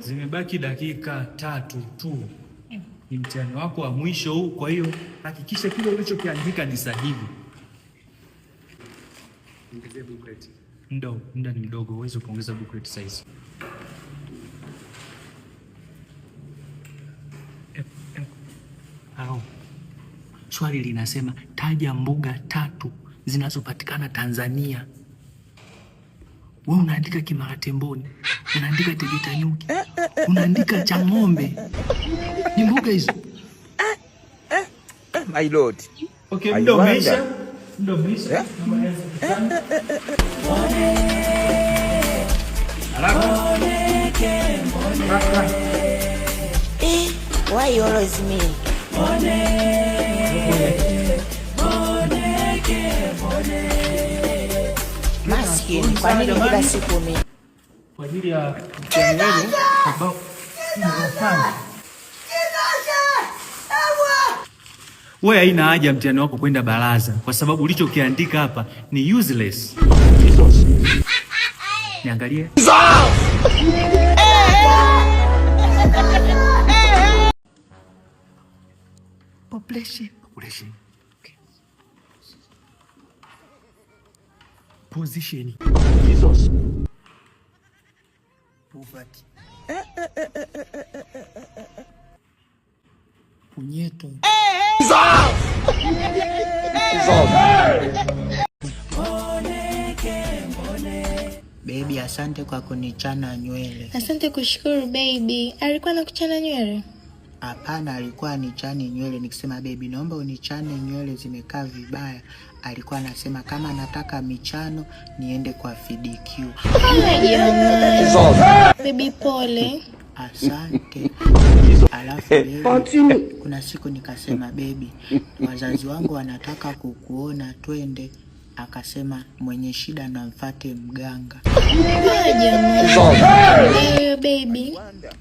Zimebaki dakika 3 tu. Ni mtihani wako wa mwisho huu, kwa hiyo hakikisha kile ulichokiandika ni sahihi. Ongezea booklet. Muda ni mdogo, uweze kuongeza booklet size. Swali linasema taja mbuga 3 zinazopatikana Tanzania. Wewe unaandika Kimara Temboni, unaandika Tegeta Nyuki, unaandika Chang'ombe. Ni mbuga hizo? My lord. Okay, muda umeisha. Why you always me? Maskini, kwa nini kila siku mimi? Kwa ajili ya mtihani wenu ambao unafanya. Wewe haina haja mtihani wako kwenda baraza kwa sababu ulichokiandika hapa ni useless. Niangalie. Population. Okay. Position. Jesus. Poverty. Punyeto. Baby, asante kwa kunichana nywele. Asante kushukuru baby. Alikuwa anakuchana nywele? Hapana, alikuwa anichane nywele. Nikisema baby, naomba unichane nywele zimekaa vibaya, alikuwa anasema kama nataka michano niende kwa FDQ. Baby pole. Asante. Alafu baby, kuna siku nikasema baby, wazazi wangu wanataka kukuona, twende. Akasema mwenye shida na mfate mganga.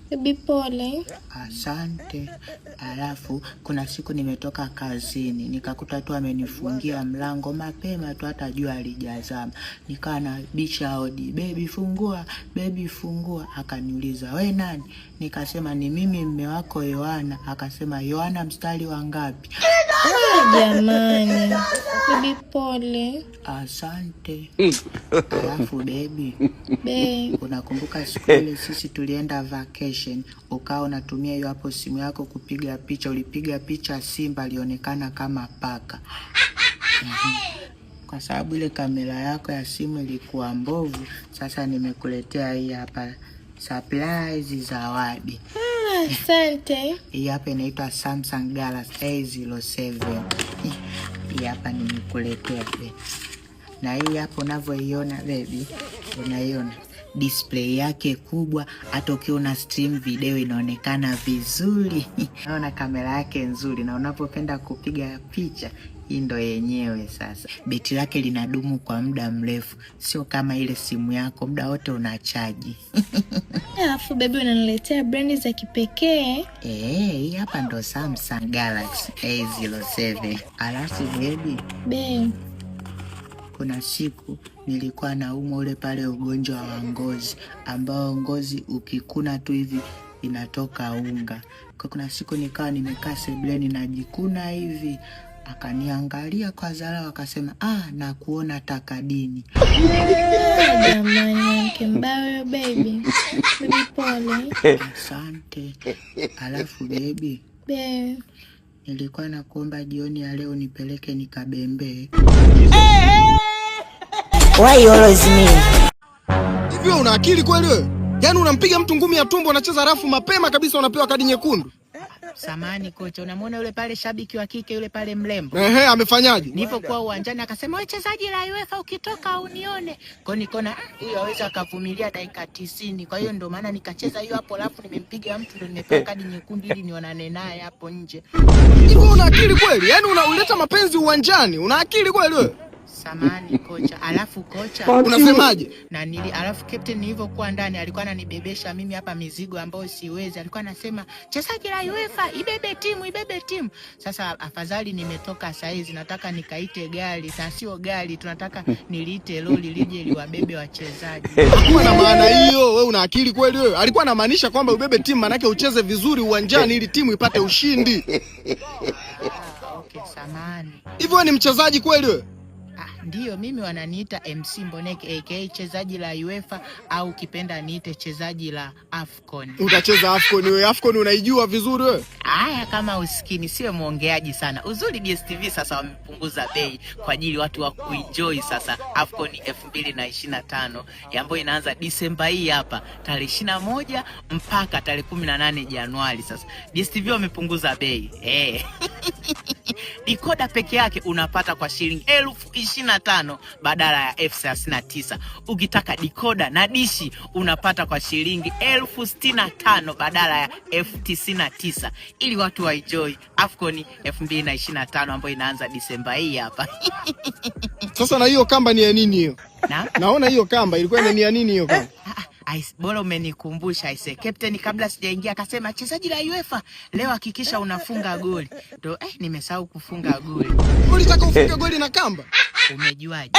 Baby pole. Asante. Alafu kuna siku nimetoka kazini nikakuta tu amenifungia mlango mapema tu, hata jua alijazama. Nikaa na bisha hodi, baby fungua, baby fungua. Akaniuliza we nani? Nikasema ni mimi mume wako Yohana. Akasema Yohana mstari wa ngapi? Jamani, baby pole. Asante. Alafu baby, unakumbuka siku ile sisi tulienda vacation, ukao unatumia hiyo hapo simu yako kupiga picha, ulipiga picha simba alionekana kama paka. Kwa sababu ile kamera yako ya simu ilikuwa mbovu, sasa nimekuletea hii hapa surprise zawadi. Asante. Hii hapa inaitwa Samsung Galaxy A07. Hii hapa nimekuletea baby. Na hii hapo unavyoiona baby, unaiona display yake kubwa, hata ukiwa una stream video inaonekana vizuri. Naona kamera yake nzuri, na unapopenda kupiga picha hii ndo yenyewe. Sasa beti lake linadumu kwa muda mrefu, sio kama ile simu yako muda wote unachaji. Alafu baby unaniletea brandi za kipekee. Hii hapa ndo Samsung Galaxy A07. Alafu baby, kuna siku nilikuwa naumwa ule pale ugonjwa wa ngozi, ambao ngozi ukikuna tu hivi inatoka unga. Kwa kuna siku nikawa nimekaa sebuleni najikuna hivi, akaniangalia kwa dharau akasema na kuona takadini. Jamani, mkembao baby. Baby pole. Asante. Alafu baby, nilikuwa nakuomba jioni ya leo nipeleke nikabembe. Why you always me? Hivi una akili kweli wewe? Yaani unampiga mtu ngumi ya tumbo, unacheza rafu mapema kabisa unapewa kadi nyekundu. Samani kocha, unamwona yule pale shabiki wa kike yule pale mlembo? Amefanyaje? Nilipokuwa uwanjani akasema wewe chezaji la UEFA ukitoka unione. Kwa nikona huyu hawezi akavumilia dakika 90. Kwa hiyo ndio maana nikacheza hiyo hapo, alafu nimempiga mtu ndio nimepewa kadi nyekundu ili nionane naye hapo nje. Hivi una akili kweli? Yaani unaleta mapenzi uwanjani. Una akili kweli wewe? Samani kocha, alafu kocha unasemaje? alafu captain nilivyokuwa ndani alikuwa ananibebesha mimi hapa mizigo ambayo siwezi. Alikuwa anasema chezaji la UEFA ibebe timu. Sasa afadhali nimetoka saizi, nataka nikaite gari, na sio gari, tunataka niliite lori lije liwabebe wachezaji. Kwa na maana hiyo, wewe una akili kweli wewe? Alikuwa anamaanisha kwamba ubebe timu maana yake ucheze vizuri uwanjani ili timu ipate ushindi. Okay, samani. Hivyo wewe ni mchezaji kweli wewe? Ndiyo, mimi wananiita MC Mboneke aka chezaji la UEFA au kipenda niite chezaji la Afcon. Utacheza Afcon wewe? Afcon unaijua vizuri wewe? Haya, kama usikini sio muongeaji sana. Uzuri DStv sasa wamepunguza bei kwa ajili watu wa kuenjoy sasa Afcon 2025 ambayo inaanza Disemba hii hapa tarehe 21 mpaka tarehe 18 Januari. Sasa DStv wamepunguza bei. Dikoda peke yake unapata kwa shilingi 25,000 badala ya 39,000. Ukitaka dikoda na dishi unapata kwa shilingi 65,000 badala ya 99,000, ili watu wa enjoy Afcon 2025 ambayo inaanza Disemba hii hapa. Sasa na hiyo kamba ni ya nini hiyo? Naona hiyo kamba ilikuwa ni ya nini hiyo kamba? Bora umenikumbusha aise. Captain kabla sijaingia akasema chezaji la UEFA leo hakikisha unafunga goli. Ndio nimesahau kufunga goli. Ulitaka ufunge goli na kamba? Umejuaje?